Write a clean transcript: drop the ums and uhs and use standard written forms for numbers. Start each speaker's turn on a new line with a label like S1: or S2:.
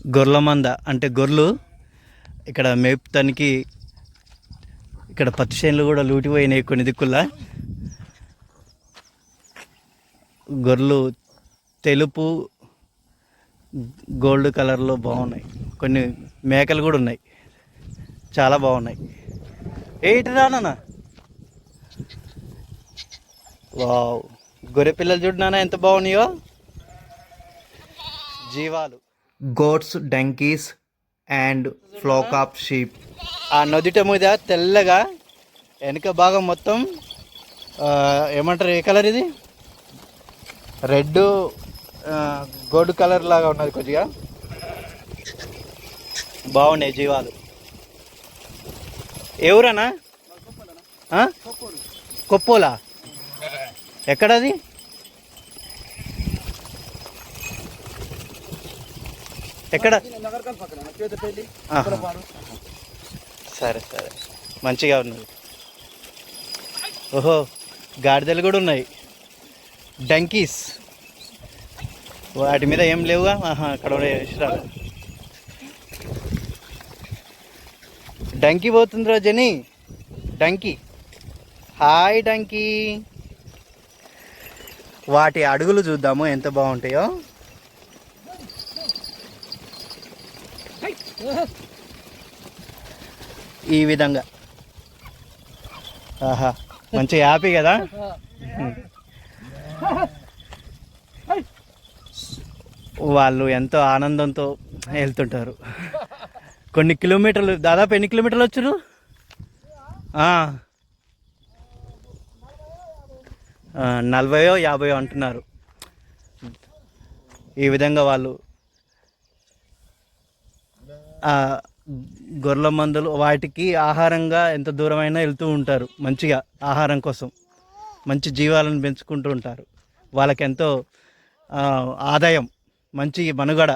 S1: గొర్రెల మంద అంటే గొర్రెలు ఇక్కడ మేపుతానికి ఇక్కడ పత్తి చేనులు కూడా లూటిపోయినాయి కొన్ని దిక్కుల్లా. గొర్రెలు తెలుపు గోల్డ్ కలర్లో బాగున్నాయి. కొన్ని మేకలు కూడా ఉన్నాయి, చాలా బాగున్నాయి. ఏంటి రానా వావ్, గొర్రె పిల్లలు చూడు నాన్న ఎంత బాగున్నాయో. జీవాలు, goats, donkeys and flock of sheep. ఆ నొదిట మీద తెల్లగా వెనక భాగం మొత్తం ఏమంటారు, ఏ కలర్ ఇది? రెడ్ గోల్డ్ కలర్ లాగా ఉన్నది. కొద్దిగా బాగున్నాయి జీవాలు. ఎవరన్నా కొప్పోలా? ఎక్కడది? ఎక్కడ? సరే సరే, మంచిగా ఉన్నది. ఓహో, గాడిదలు కూడా ఉన్నాయి, డంకీస్. వాటి మీద ఏం లేవుగా. అక్కడ వేసిరాలు. డంకీ పోతుంది రోజని. Donkey, hi donkey. వాటి అడుగులు చూద్దాము ఎంత బాగుంటాయో. ఈ విధంగా ఆహా, మంచి హ్యాపీ కదా. వాళ్ళు ఎంతో ఆనందంతో వెళ్తుంటారు. కొన్ని కిలోమీటర్లు, దాదాపు ఎన్ని కిలోమీటర్లు వచ్చారు? 40 50 అంటున్నారు. ఈ విధంగా వాళ్ళు గొర్రెల మందలు వాటికి ఆహారంగా ఎంత దూరమైనా వెళ్తూ ఉంటారు. మంచిగా ఆహారం కోసం మంచి జీవాలను పెంచుకుంటూ ఉంటారు. వాళ్ళకి ఎంతో ఆదాయం, మంచి మనుగడ